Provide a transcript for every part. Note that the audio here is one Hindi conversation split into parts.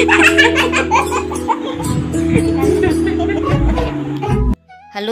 हेलो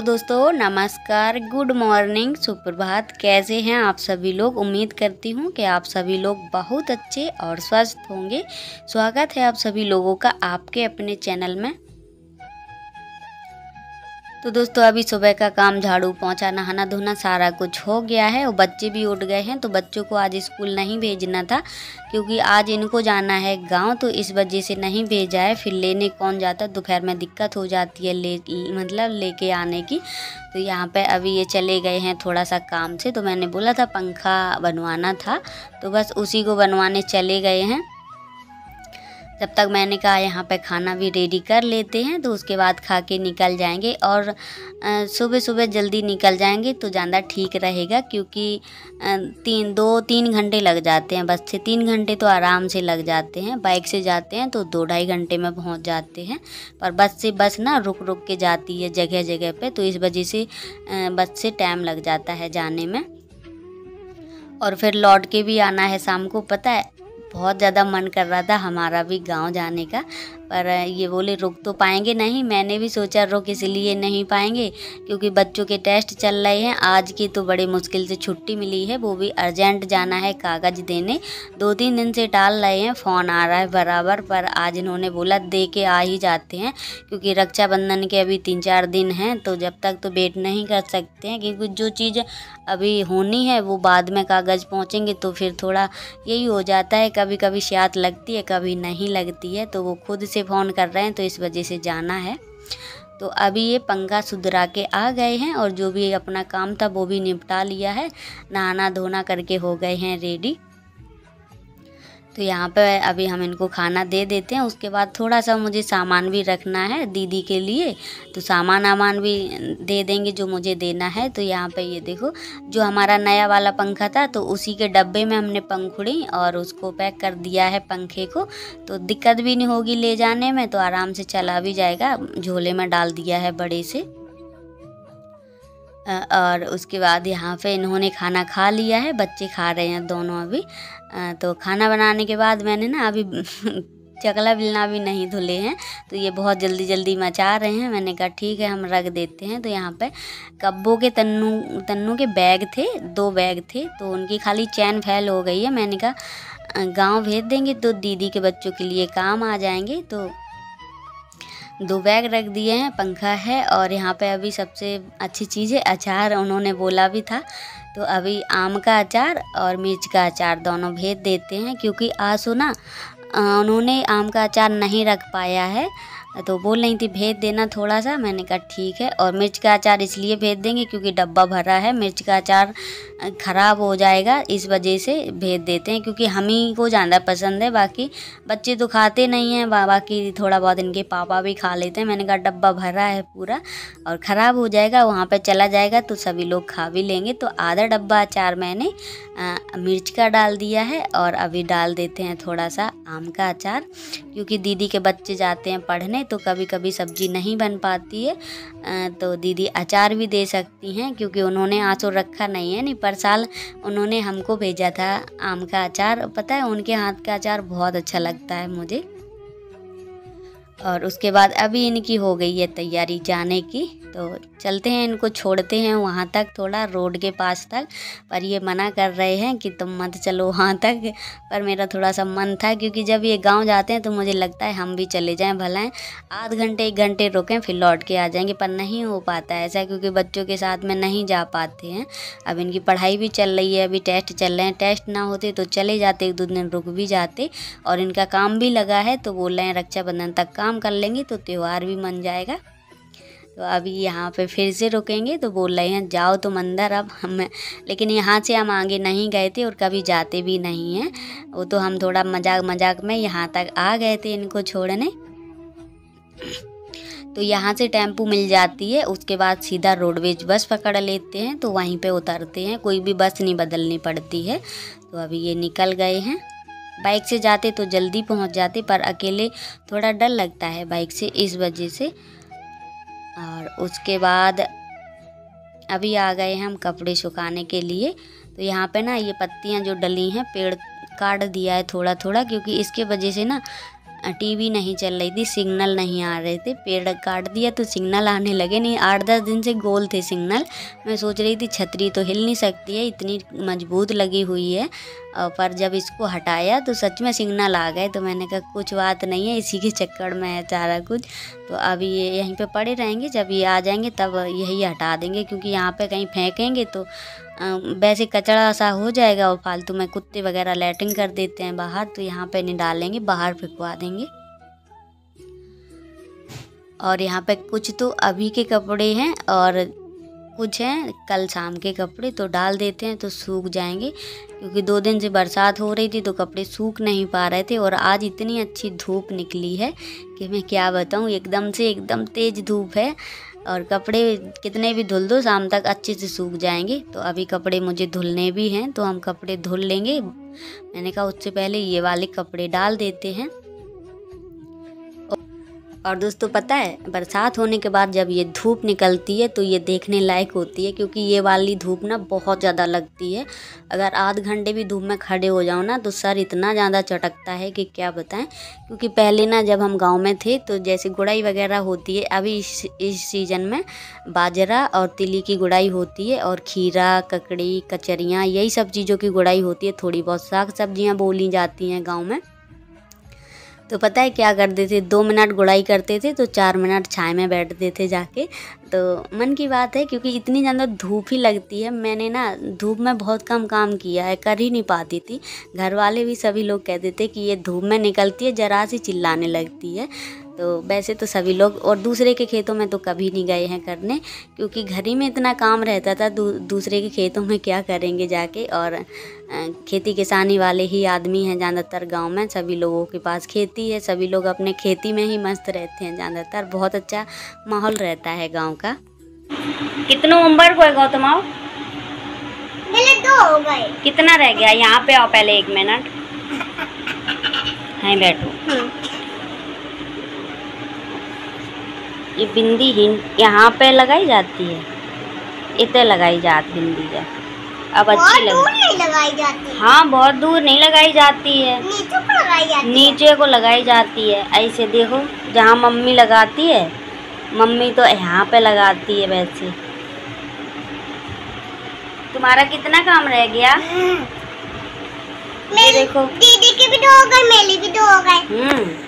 दोस्तों, नमस्कार, गुड मॉर्निंग, सुप्रभात। कैसे हैं आप सभी लोग? उम्मीद करती हूँ कि आप सभी लोग बहुत अच्छे और स्वस्थ होंगे। स्वागत है आप सभी लोगों का आपके अपने चैनल में। तो दोस्तों, अभी सुबह का काम, झाड़ू पोंछा, नहाना धोना सारा कुछ हो गया है और बच्चे भी उठ गए हैं। तो बच्चों को आज स्कूल नहीं भेजना था क्योंकि आज इनको जाना है गांव, तो इस वजह से नहीं भेजा है। फिर लेने कौन जाता, दोपहर में दिक्कत हो जाती है लेके आने की। तो यहाँ पे अभी ये चले गए हैं थोड़ा सा काम से। तो मैंने बोला था पंखा बनवाना था, तो बस उसी को बनवाने चले गए हैं। जब तक मैंने कहा यहाँ पे खाना भी रेडी कर लेते हैं, तो उसके बाद खा के निकल जाएंगे। और सुबह सुबह जल्दी निकल जाएंगे तो ज़्यादा ठीक रहेगा, क्योंकि 2-3 घंटे लग जाते हैं। बस से 3 घंटे तो आराम से लग जाते हैं। बाइक से जाते हैं तो 2-2.5 घंटे में पहुँच जाते हैं। पर बस ना रुक रुक के जाती है जगह जगह पे, तो इस वजह से बस से टाइम लग जाता है जाने में। और फिर लौट के भी आना है शाम को। पता है, बहुत ज़्यादा मन कर रहा था हमारा भी गांव जाने का, पर ये बोले रुक तो पाएंगे नहीं। मैंने भी सोचा रुक इसलिए नहीं पाएंगे क्योंकि बच्चों के टेस्ट चल रहे हैं। आज की तो बड़ी मुश्किल से छुट्टी मिली है, वो भी अर्जेंट जाना है कागज़ देने। 2-3 दिन से टाल रहे हैं, फ़ोन आ रहा है बराबर, पर आज इन्होंने बोला दे के आ ही जाते हैं, क्योंकि रक्षाबंधन के अभी 3-4 दिन हैं। तो जब तक तो वेट नहीं कर सकते हैं, क्योंकि जो चीज़ अभी होनी है वो बाद में कागज़ पहुँचेंगे तो फिर थोड़ा यही हो जाता है। कभी कभी शायद लगती है, कभी नहीं लगती है। तो वो खुद से फ़ोन कर रहे हैं, तो इस वजह से जाना है। तो अभी ये पंखा सुधरा के आ गए हैं और जो भी अपना काम था वो भी निपटा लिया है। नहाना धोना करके हो गए हैं रेडी। तो यहाँ पे अभी हम इनको खाना दे देते हैं। उसके बाद थोड़ा सा मुझे सामान भी रखना है दीदी के लिए, तो सामान भी दे देंगे जो मुझे देना है। तो यहाँ पे ये देखो, जो हमारा नया वाला पंखा था तो उसी के डब्बे में हमने पंखुड़ी और उसको पैक कर दिया है पंखे को। तो दिक्कत भी नहीं होगी ले जाने में, तो आराम से चला भी जाएगा। झोले में डाल दिया है बड़े से। और उसके बाद यहाँ पे इन्होंने खाना खा लिया है, बच्चे खा रहे हैं दोनों अभी। तो खाना बनाने के बाद मैंने ना अभी चकला बेलना भी नहीं धुले हैं, तो ये बहुत जल्दी जल्दी मचा रहे हैं। मैंने कहा ठीक है हम रख देते हैं। तो यहाँ पे कब्बों के तन्नू के बैग थे, 2 बैग थे, तो उनकी खाली चैन फैल हो गई है। मैंने कहा गाँव भेज देंगे तो दीदी के बच्चों के लिए काम आ जाएंगे। तो 2 बैग रख दिए हैं, पंखा है। और यहाँ पे अभी सबसे अच्छी चीज़ है अचार, उन्होंने बोला भी था। तो अभी आम का अचार और मिर्च का अचार दोनों भेज देते हैं, क्योंकि आंसू ना उन्होंने आम का अचार नहीं रख पाया है, तो बोल रही थी भेज देना थोड़ा सा। मैंने कहा ठीक है। और मिर्च का अचार इसलिए भेज देंगे क्योंकि डब्बा भरा है, मिर्च का अचार ख़राब हो जाएगा, इस वजह से भेज देते हैं। क्योंकि हम ही को ज़्यादा पसंद है, बाकी बच्चे तो खाते नहीं हैं, बाकी थोड़ा बहुत इनके पापा भी खा लेते हैं। मैंने कहा डब्बा भरा है पूरा और ख़राब हो जाएगा, वहाँ पे चला जाएगा तो सभी लोग खा भी लेंगे। तो आधा डब्बा अचार मैंने मिर्च का डाल दिया है और अभी डाल देते हैं थोड़ा सा आम का अचार, क्योंकि दीदी के बच्चे जाते हैं पढ़ने तो कभी कभी सब्जी नहीं बन पाती है। तो दीदी अचार भी दे सकती हैं, क्योंकि उन्होंने आंसू रखा नहीं है। नहीं, पर साल उन्होंने हमको भेजा था आम का अचार। पता है उनके हाथ का अचार बहुत अच्छा लगता है मुझे। और उसके बाद अभी इनकी हो गई है तैयारी जाने की, तो चलते हैं, इनको छोड़ते हैं वहाँ तक, थोड़ा रोड के पास तक। पर ये मना कर रहे हैं कि तुम मत चलो वहाँ तक, पर मेरा थोड़ा सा मन था, क्योंकि जब ये गांव जाते हैं तो मुझे लगता है हम भी चले जाएं, भला है आध घंटे 1 घंटे रुकें फिर लौट के आ जाएंगे। पर नहीं हो पाता है ऐसा, क्योंकि बच्चों के साथ में नहीं जा पाते हैं। अब इनकी पढ़ाई भी चल रही है, अभी टेस्ट चल रहे हैं। टेस्ट ना होते तो चले जाते, 1-2 दिन रुक भी जाते। और इनका काम भी लगा है, तो बोल रहे हैं रक्षाबंधन तक काम कर लेंगे तो त्यौहार भी मन जाएगा। तो अभी यहाँ पे फिर से रुकेंगे, तो बोल रहे हैं जाओ तुम अंदर अब हम। लेकिन यहाँ से हम आगे नहीं गए थे और कभी जाते भी नहीं हैं। वो तो हम थोड़ा मजाक में यहाँ तक आ गए थे इनको छोड़ने। तो यहाँ से टेम्पू मिल जाती है, उसके बाद सीधा रोडवेज बस पकड़ लेते हैं, तो वहीं पे उतरते हैं। कोई भी बस नहीं बदलनी पड़ती है। तो अभी ये निकल गए हैं। बाइक से जाते तो जल्दी पहुँच जाते, पर अकेले थोड़ा डर लगता है बाइक से, इस वजह से। और उसके बाद अभी आ गए हम कपड़े सुखाने के लिए। तो यहाँ पे ना ये पत्तियाँ जो डली हैं, पेड़ काट दिया है थोड़ा थोड़ा, क्योंकि इसके वजह से ना टीवी नहीं चल रही थी, सिग्नल नहीं आ रहे थे। पेड़ काट दिया तो सिग्नल आने लगे नहीं। 8-10 दिन से गोल थे सिग्नल। मैं सोच रही थी छतरी तो हिल नहीं सकती है, इतनी मजबूत लगी हुई है, पर जब इसको हटाया तो सच में सिग्नल आ गए। तो मैंने कहा कुछ बात नहीं है, इसी के चक्कर में है सारा कुछ। तो अभी ये यहीं पे पड़े रहेंगे, जब ये आ जाएंगे तब यही हटा देंगे, क्योंकि यहाँ पे कहीं फेंकेंगे तो वैसे कचरा सा हो जाएगा और फालतू में कुत्ते वगैरह लैट्रिन कर देते हैं बाहर, तो यहाँ पे नहीं डालेंगे, बाहर फेंकवा देंगे। और यहाँ पे कुछ तो अभी के कपड़े हैं और कुछ हैं कल शाम के कपड़े, तो डाल देते हैं तो सूख जाएंगे, क्योंकि 2 दिन से बरसात हो रही थी तो कपड़े सूख नहीं पा रहे थे। और आज इतनी अच्छी धूप निकली है कि मैं क्या बताऊँ, एकदम तेज़ धूप है और कपड़े कितने भी धुल दो शाम तक अच्छे से सूख जाएंगे। तो अभी कपड़े मुझे धुलने भी हैं, तो हम कपड़े धुल लेंगे। मैंने कहा उससे पहले ये वाले कपड़े डाल देते हैं। और दोस्तों पता है, बरसात होने के बाद जब ये धूप निकलती है तो ये देखने लायक होती है, क्योंकि ये वाली धूप ना बहुत ज़्यादा लगती है। अगर आध घंटे भी धूप में खड़े हो जाओ ना तो सर इतना ज़्यादा चटकता है कि क्या बताएं। क्योंकि पहले ना जब हम गांव में थे तो जैसे गुड़ाई वगैरह होती है, अभी इस सीज़न में बाजरा और तिली की गुड़ाई होती है, और खीरा, ककड़ी, कचरियाँ, यही सब चीज़ों की गुड़ाई होती है। थोड़ी बहुत साग सब्जियाँ बोली जाती हैं गाँव में। तो पता है क्या करते थे, 2 मिनट गुड़ाई करते थे तो 4 मिनट छाए में बैठते थे जाके। तो मन की बात है, क्योंकि इतनी ज़्यादा धूप ही लगती है। मैंने ना धूप में बहुत कम काम किया है, कर ही नहीं पाती थी। घर वाले भी सभी लोग कहते थे कि ये धूप में निकलती है जरा सी चिल्लाने लगती है। तो वैसे तो सभी लोग, और दूसरे के खेतों में तो कभी नहीं गए हैं करने, क्योंकि घर ही में इतना काम रहता था। दूसरे के खेतों में क्या करेंगे जाके। और खेती किसानी वाले ही आदमी हैं ज़्यादातर गांव में, सभी लोगों के पास खेती है, सभी लोग अपने खेती में ही मस्त रहते हैं ज़्यादातर। बहुत अच्छा माहौल रहता है गांव का। कितनों उम्र को है गौतम? आओ, मेरे 2 हो गए। कितना रह गया? यहाँ पे आओ पहले 1 मिनट। हाँ बैठो। ये बिंदी ही यहाँ पे लगाई जाती है, इतने लगाई जाती बिंदी है। अब अच्छी नहीं लगाई जाती। हाँ बहुत दूर नहीं लगाई जाती है, नीचे को लगाई जाती है। नीचे को लगाई जाती है। ऐसे देखो, जहाँ मम्मी लगाती है, मम्मी तो यहाँ पे लगाती है। वैसे तुम्हारा कितना काम रह गया? मेरी देखो, दीदी के भी 2 हो गए, मेरी भी 2 हो गए।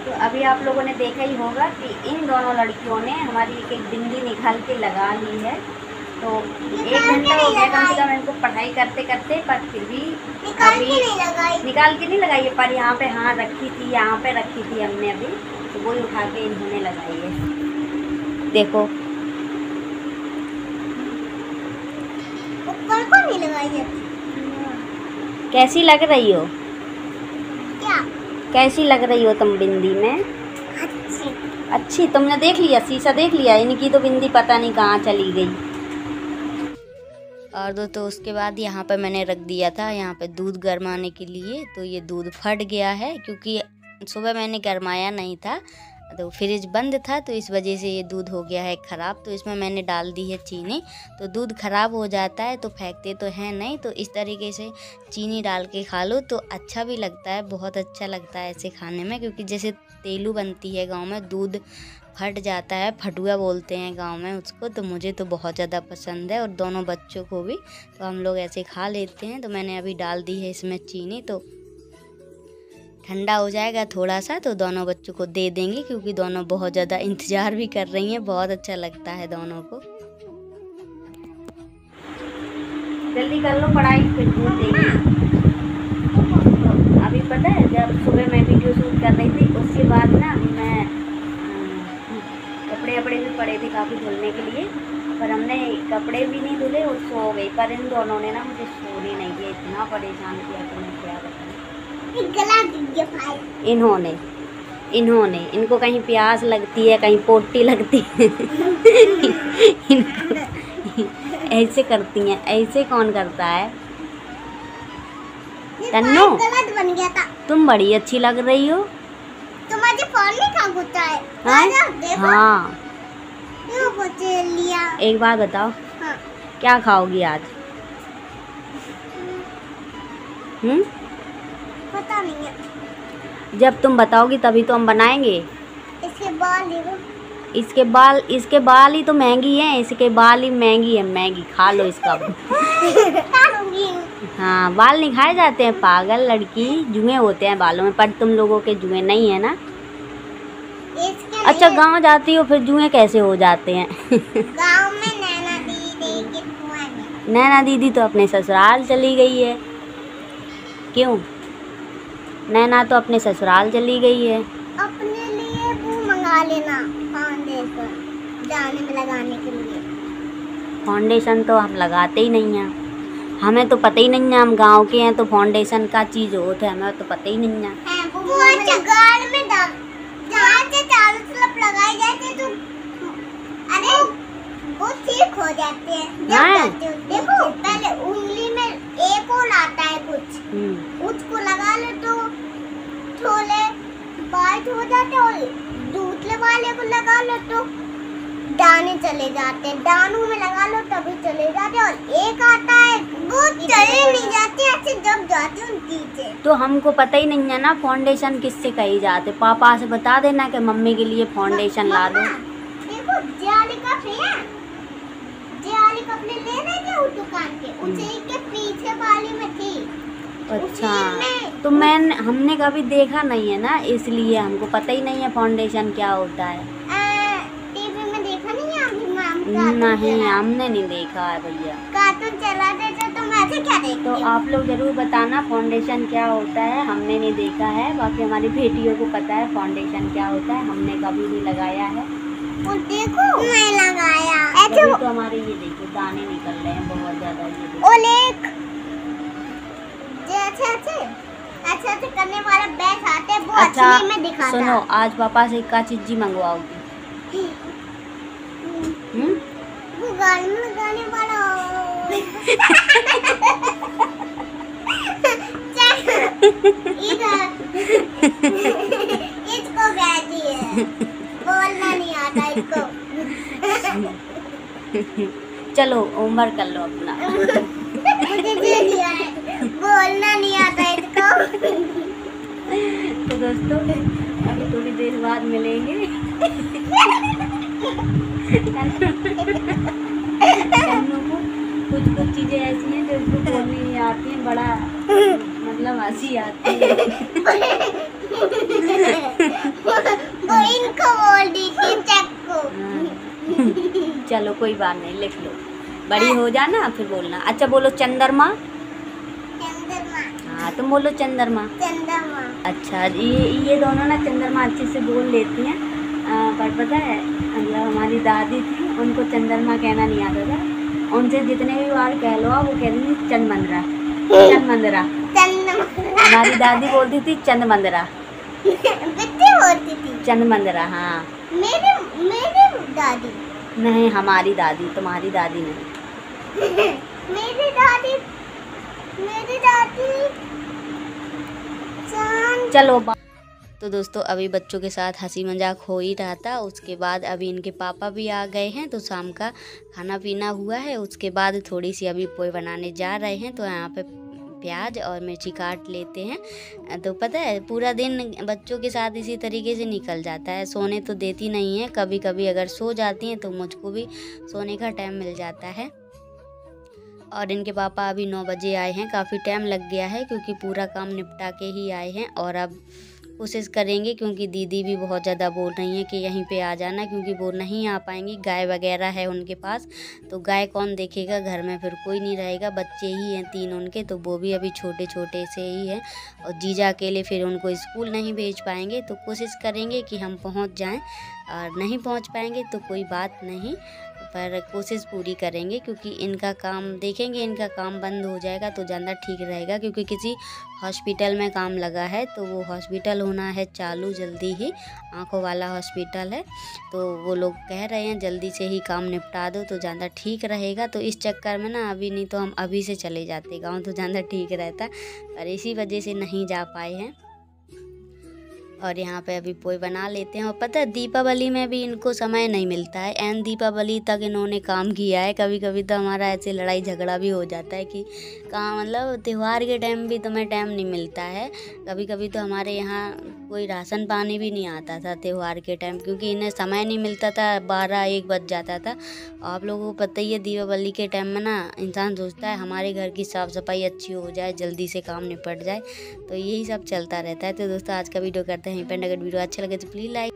तो अभी आप लोगों ने देखा ही होगा कि इन दोनों लड़कियों ने हमारी एक बिंदी निकाल के लगा ली है। तो 1 घंटा हो गया कम से कम इनको पढ़ाई करते करते, पर फिर भी निकाल के नहीं लगाई है। पर यहाँ पे हाँ रखी थी, यहाँ पे रखी थी हमने अभी, तो वही उठा के इन्होंने लगाई है। देखो ऊपर को नहीं लगाई जाती। कैसी लग रही हो? क्या कैसी लग रही हो तुम बिंदी में? अच्छी। तुमने देख लिया, शीशा देख लिया? इनकी तो बिंदी पता नहीं कहाँ चली गई। और दोस्तों उसके बाद यहाँ पे मैंने रख दिया था यहाँ पे दूध गरमाने के लिए। तो ये दूध फट गया है, क्योंकि सुबह मैंने गरमाया नहीं था, तो फ्रिज बंद था, तो इस वजह से ये दूध हो गया है ख़राब। तो इसमें मैंने डाल दी है चीनी। तो दूध ख़राब हो जाता है तो फेंकते तो हैं नहीं, तो इस तरीके से चीनी डाल के खा लो तो अच्छा भी लगता है, बहुत अच्छा लगता है ऐसे खाने में। क्योंकि जैसे तेलू बनती है गांव में, दूध फट जाता है, फटुआ बोलते हैं गांव में उसको। तो मुझे तो बहुत ज़्यादा पसंद है और दोनों बच्चों को भी, तो हम लोग ऐसे खा लेते हैं। तो मैंने अभी डाल दी है इसमें चीनी, तो ठंडा हो जाएगा थोड़ा सा तो दोनों बच्चों को दे देंगे, क्योंकि दोनों बहुत ज़्यादा इंतज़ार भी कर रही हैं। बहुत अच्छा लगता है दोनों को। जल्दी कर लो पढ़ाई, फिर दूध देंगे। तो अभी पता है, जब सुबह मैं वीडियो शूट कर रही थी उसके बाद ना मैं कपड़े भी पड़े थे काफ़ी धुलने के लिए, पर हमने कपड़े भी नहीं धुले और सो गई। पर इन दोनों ने ना मुझे सोने नहीं दिया, इतना परेशान किया कि मैं क्या बताऊँ। इन्होंने इनको कहीं प्यास लगती है, कहीं पोटी लगती है। इनको ऐसे करती हैं। ऐसे कौन करता है? तन्नू बन गया था। तुम बड़ी अच्छी लग रही हो। तुम्हारे फोन में क्या होता है? हाँ लिया। एक बात बताओ, हाँ। क्या खाओगी आज? पता नहीं है। जब तुम बताओगी तभी तो हम बनाएंगे। इसके बाल देखो। इसके बाल ही तो महंगी हैं, इसके बाल ही महंगी है, मैगी खा लो इसका। खा लूंगी। हाँ, बाल नहीं खाए जाते हैं पागल लड़की, जुएं होते हैं बालों में, पर तुम लोगों के जुएं नहीं है ना। अच्छा, गांव जाती हो फिर जुएं कैसे हो जाते हैं? गांव में नैना दीदी के कुआं में। नैना दीदी तो अपने ससुराल चली गई है। क्यों? नैना तो अपने ससुराल चली गई है। अपने लिए वो मंगा लेना फाउंडेशन जाने में लगाने के लिए। फाउंडेशन तो हम लगाते ही नहीं हैं, हमें तो पता ही नहीं है, हम गांव के हैं तो फाउंडेशन का चीज़ होता है, हमें तो पता ही नहीं है। वो अच्छा गाल में जहाँ से चारों तरफ लगाई जाती है तो अरे वो ठीक हो जाते हैं। देखो पहले उंगली में एक और आता है कुछ, उसको लगा ले तो थोड़े बाल हो जाते, और दूसरे वाले को लगा लो तो दाने चले जाते हैं, दानों में लगा लो तभी चले जाते, और एक आता है वो चले नहीं जाते, ऐसे जब जाते हैं नीचे। तो हमको पता ही नहीं है ना फाउंडेशन किससे कही जाते। पापा से बता देना कि मम्मी के लिए फाउंडेशन ला दो। देखो जियाली कप है, जियाली कप ले लेना क्या उस दुकान के, उसी के पीछे वाली में थी। अच्छा, तो हमने कभी देखा नहीं है ना, इसलिए हमको पता ही नहीं है फाउंडेशन क्या होता है। टीवी में देखा नहीं है अभी? नहीं, हमने नहीं देखा है भैया। कार्टून चलाते थे तो मैं ऐसे क्या देखती हूँ। तो आप लोग जरूर बताना फाउंडेशन क्या होता है, हमने नहीं देखा है। बाकी हमारी बेटियों को पता है फाउंडेशन क्या होता है, हमने कभी नहीं लगाया है। और देखो मैं लगाया ऐसे तो हमारे ये देखो दाने निकल रहे हैं बहुत ज्यादा। ये देखो अच्छे करने वाला बैग आते हैं, वो अच्छा असली में दिखाता। सुनो, आज पापा से क्या चीज़ मंगवाओगी? वो गाल में लगाने वाला इसको कहती है, बोलना नहीं आता इसको। चलो होमवर्क कर लो अपना। मुझे दे दिया है, बोलना नहीं आता इसको। तो दोस्तों अभी थोड़ी देर बाद मिलेंगे। कुछ चीज़ें ऐसी हैं जो इसको बोलनी नहीं आती हैं, बड़ा मतलब हंसी आती है। वो इनको बोल दी थी चक्कू। चलो कोई बात नहीं, लिख लो, बड़ी हो जाना फिर बोलना। अच्छा बोलो चंद्रमा। हाँ तुम बोलो चंद्रमा। अच्छा, ये दोनों ना चंद्रमा अच्छे से बोल लेती हैं, पर पता है मतलब हमारी दादी थी, उनको चंद्रमा कहना नहीं आता था, उनसे जितने भी बार कह लो वो कहती थी चंदमंदरा, चंदमंदरा। हमारी दादी बोलती थी चंदमंदरा, बोलती थी चंदमंदरा। हाँ मेरे दादी नहीं, हमारी दादी, तुम्हारी दादी नहीं। मेरी दादी चलो तो दोस्तों अभी बच्चों के साथ हंसी मजाक हो ही रहा था, उसके बाद अभी इनके पापा भी आ गए हैं, तो शाम का खाना पीना हुआ है, उसके बाद थोड़ी सी अभी पोहे बनाने जा रहे हैं। तो यहाँ पे प्याज और मिर्ची काट लेते हैं। तो पता है पूरा दिन बच्चों के साथ इसी तरीके से निकल जाता है, सोने तो देती नहीं है, कभी कभी अगर सो जाती हैं तो मुझको भी सोने का टाइम मिल जाता है। और इनके पापा अभी 9 बजे आए हैं, काफ़ी टाइम लग गया है क्योंकि पूरा काम निपटा के ही आए हैं। और अब कोशिश करेंगे, क्योंकि दीदी भी बहुत ज़्यादा बोल रही हैं कि यहीं पे आ जाना, क्योंकि वो नहीं आ पाएंगी, गाय वगैरह है उनके पास, तो गाय कौन देखेगा, घर में फिर कोई नहीं रहेगा, बच्चे ही हैं 3 उनके, तो वो भी अभी छोटे छोटे से ही हैं, और जीजा अकेले फिर उनको स्कूल नहीं भेज पाएंगे। तो कोशिश करेंगे कि हम पहुंच जाएं, और नहीं पहुंच पाएंगे तो कोई बात नहीं, पर कोशिश पूरी करेंगे, क्योंकि इनका काम देखेंगे, इनका काम बंद हो जाएगा तो ज़्यादा ठीक रहेगा, क्योंकि किसी हॉस्पिटल में काम लगा है, तो वो हॉस्पिटल होना है चालू जल्दी ही, आँखों वाला हॉस्पिटल है, तो वो लोग कह रहे हैं जल्दी से ही काम निपटा दो तो ज़्यादा ठीक रहेगा। तो इस चक्कर में ना अभी नहीं तो हम अभी से चले जाते गाँव, तो ज़्यादा ठीक रहता, पर इसी वजह से नहीं जा पाए हैं। और यहाँ पे अभी पोई बना लेते हैं। और पता है दीपावली में भी इनको समय नहीं मिलता है, एन दीपावली तक इन्होंने काम किया है। कभी कभी तो हमारा ऐसे लड़ाई झगड़ा भी हो जाता है कि कहाँ मतलब त्यौहार के टाइम भी तुम्हें टाइम नहीं मिलता है। कभी कभी तो हमारे यहाँ कोई राशन पानी भी नहीं आता था त्यौहार के टाइम, क्योंकि इन्हें समय नहीं मिलता था, 12-1 बज जाता था। आप लोगों को पता ही है दीपावली के टाइम में ना इंसान सोचता है हमारे घर की साफ़ सफाई अच्छी हो जाए, जल्दी से काम निपट जाए, तो यही सब चलता रहता है। तो दोस्तों आज का वीडियो करते हैं यहीं पे। अगर वीडियो अच्छा लगे तो प्लीज़ लाइक